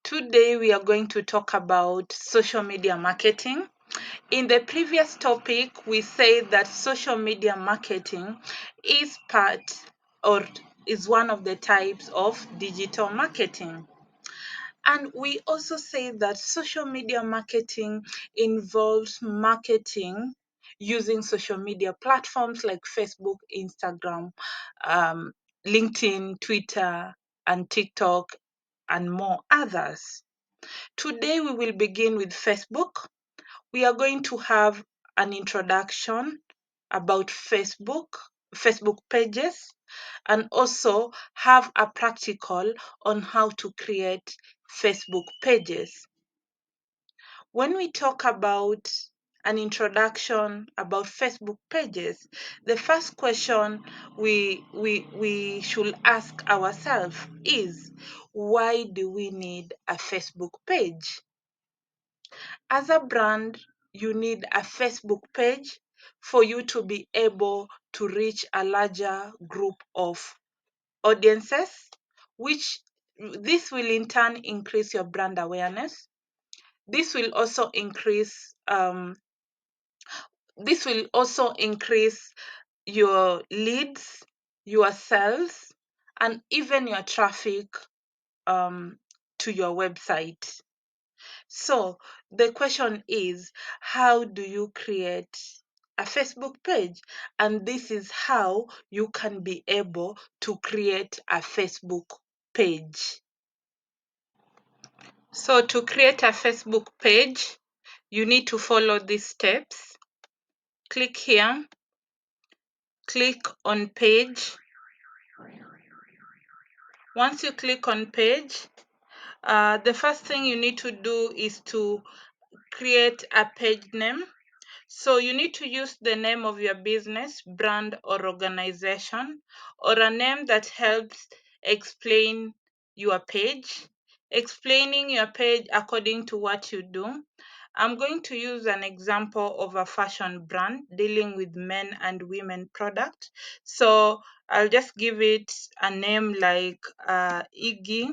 Today we are going to talk about social media marketing. In the previous topic, we said that social media marketing is part or is one of the types of digital marketing. And we also say that social media marketing involves marketing using social media platforms like Facebook, Instagram, um, LinkedIn, Twitter, and TikTok, and more others. Today, we will begin with Facebook. We are going to have an introduction about Facebook pages, and also have a practical on how to create Facebook pages. When we talk about an introduction about Facebook pages, the first question we should ask ourselves is, why do we need a Facebook page? As a brand, you need a Facebook page for you to be able to reach a larger group of audiences, which this will in turn increase your brand awareness. This will also increase your leads, your sales, and even your traffic to your website. So the question is, how do you create a Facebook page? And this is how you can be able to create a Facebook page. So to create a Facebook page, you need to follow these steps. Click here, click on page. Once you click on page, the first thing you need to do is to create a page name. So you need to use the name of your business, brand, or organization, or a name that helps explain your page. Explaining your page according to what you do. I'm going to use an example of a fashion brand dealing with men and women product. So I'll just give it a name like Iggy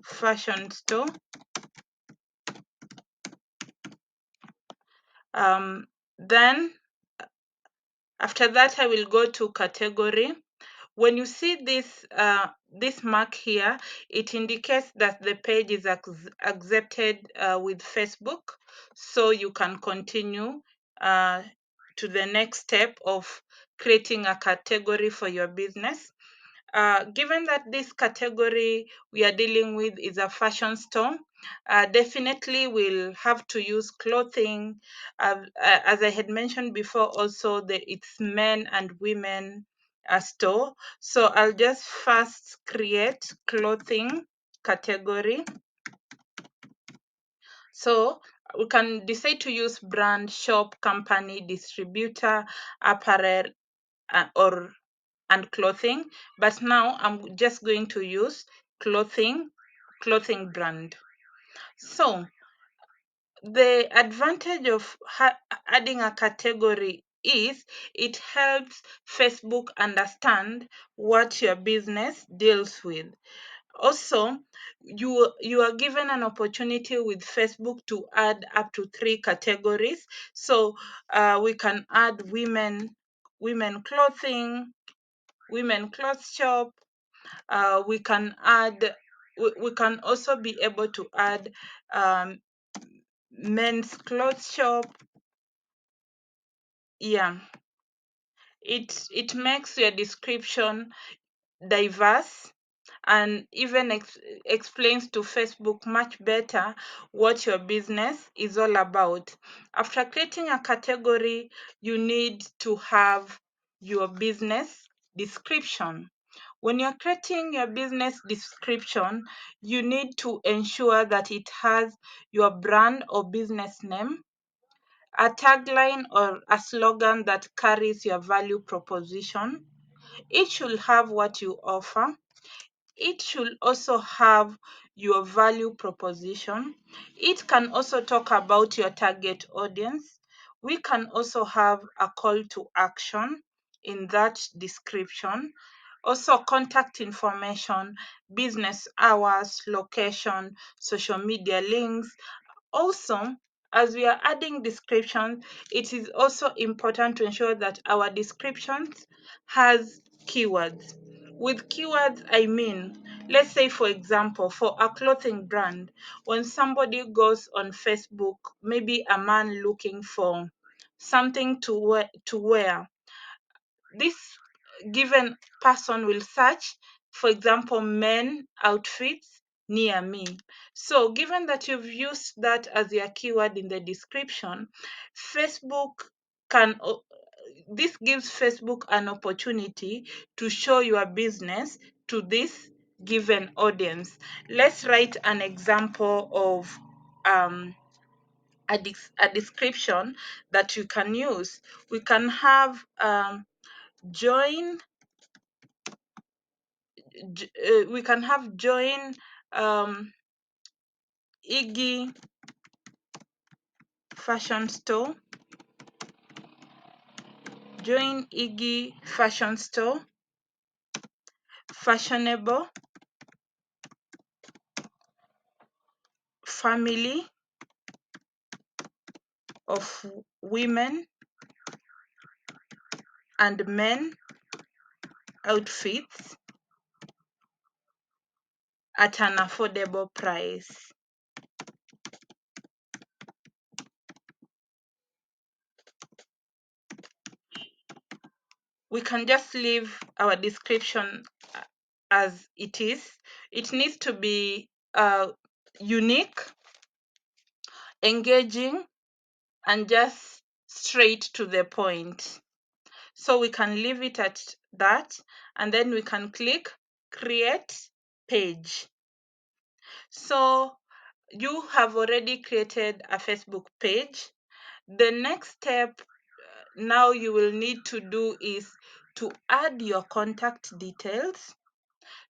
Fashion Store. Then after that, I will go to category. When you see this mark here, it indicates that the page is accepted with Facebook, so you can continue to the next step of creating a category for your business. Given that this category we are dealing with is a fashion store, definitely we'll have to use clothing. As I had mentioned before, also it's men and women store. So I'll just first create clothing category. So we can decide to use brand, shop, company, distributor, apparel, and clothing, but now I'm just going to use clothing brand. So the advantage of adding a category is it helps Facebook understand what your business deals with. Also, you are given an opportunity with Facebook to add up to 3 categories. So we can add women clothing, women clothes shop. We can add. We can also be able to add men's clothes shop. Yeah, it makes your description diverse, and even explains to Facebook much better what your business is all about. After creating a category, you need to have your business description. When you're creating your business description, you need to ensure that it has your brand or business name, a tagline or a slogan that carries your value proposition. It should have what you offer. It should also have your value proposition. It can also talk about your target audience. We can also have a call to action in that description. Also, contact information, business hours, location, social media links. Also, as we are adding descriptions, it is also important to ensure that our descriptions has keywords. With keywords, I mean, let's say for example, for a clothing brand, when somebody goes on Facebook, maybe a man looking for something to wear, this given person will search, for example, men outfits near me. So, given that you've used that as your keyword in the description, Facebook can this gives Facebook an opportunity to show your business to this given audience. Let's write an example of a description that you can use. We can have join we can have join um, Iggy fashion store, join Iggy fashion store, fashionable family of women and men outfits at an affordable price. We can just leave our description as it is. It needs to be unique, engaging, and just straight to the point. So we can leave it at that, and then we can click create page. So you have already created a Facebook page. The next step now you will need to do is to add your contact details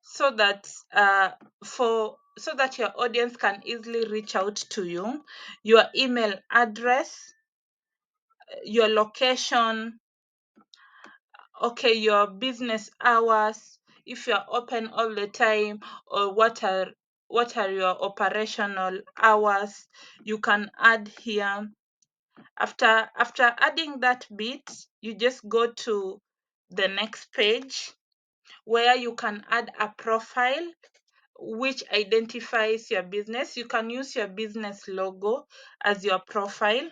so that so that your audience can easily reach out to you, your email address, your location, okay, your business hours, if you're open all the time, or what are your operational hours, you can add here. After adding that bit, you just go to the next page where you can add a profile which identifies your business. You can use your business logo as your profile.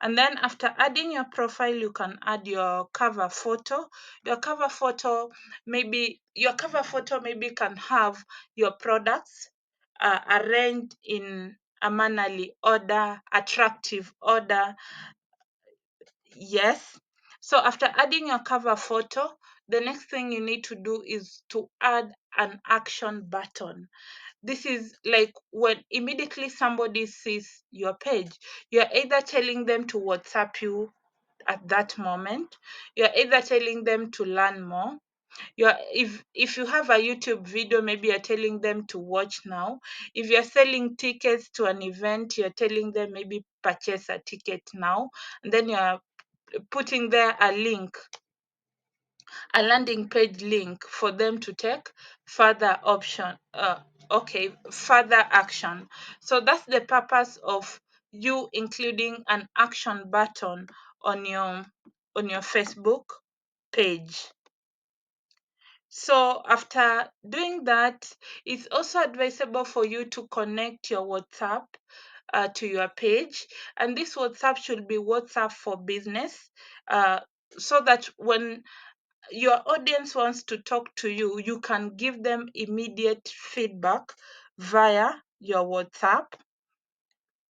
And then after adding your profile, you can add your cover photo. Your cover photo maybe can have your products arranged in a mannerly order, attractive order. Yes. So after adding your cover photo, the next thing you need to do is to add an action button. This is like when immediately somebody sees your page, you're either telling them to WhatsApp you at that moment, you're either telling them to learn more. If you have a YouTube video, maybe you're telling them to watch now. If you're selling tickets to an event, you're telling them maybe purchase a ticket now. And then you're putting there a landing page link for them to take further action. So that's the purpose of you including an action button on your Facebook page. So after doing that, it's also advisable for you to connect your WhatsApp to your page, and this WhatsApp should be WhatsApp for business, uh, so that when your audience wants to talk to you, you can give them immediate feedback via your WhatsApp.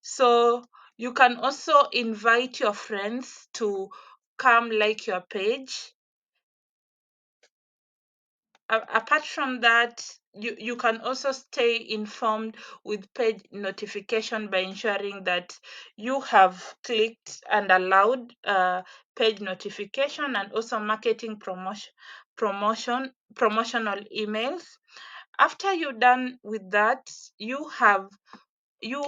So you can also invite your friends to come like your page. Apart from that, you can also stay informed with page notification by ensuring that you have clicked and allowed page notification, and also marketing promotional emails. After you're done with that, you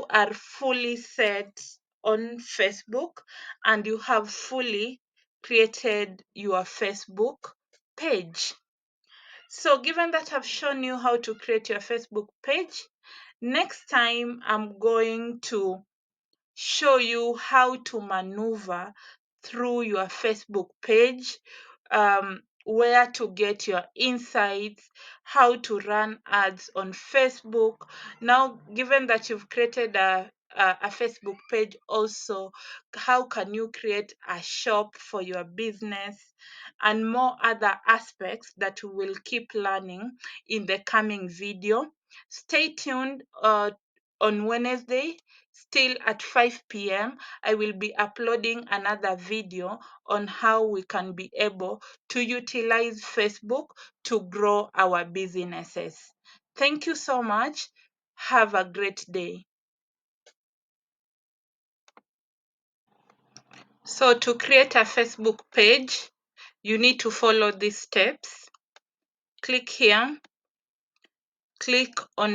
are fully set on Facebook, and you have fully created your Facebook page. So given that I've shown you how to create your Facebook page, next time I'm going to show you how to maneuver through your Facebook page, where to get your insights, how to run ads on Facebook. Now, given that you've created a Facebook page, also, how can you create a shop for your business, and more other aspects that we will keep learning in the coming video. Stay tuned on Wednesday, still at 5 p.m. I will be uploading another video on how we can be able to utilize Facebook to grow our businesses. Thank you so much. Have a great day. So to create a Facebook page, you need to follow these steps. Click here, click on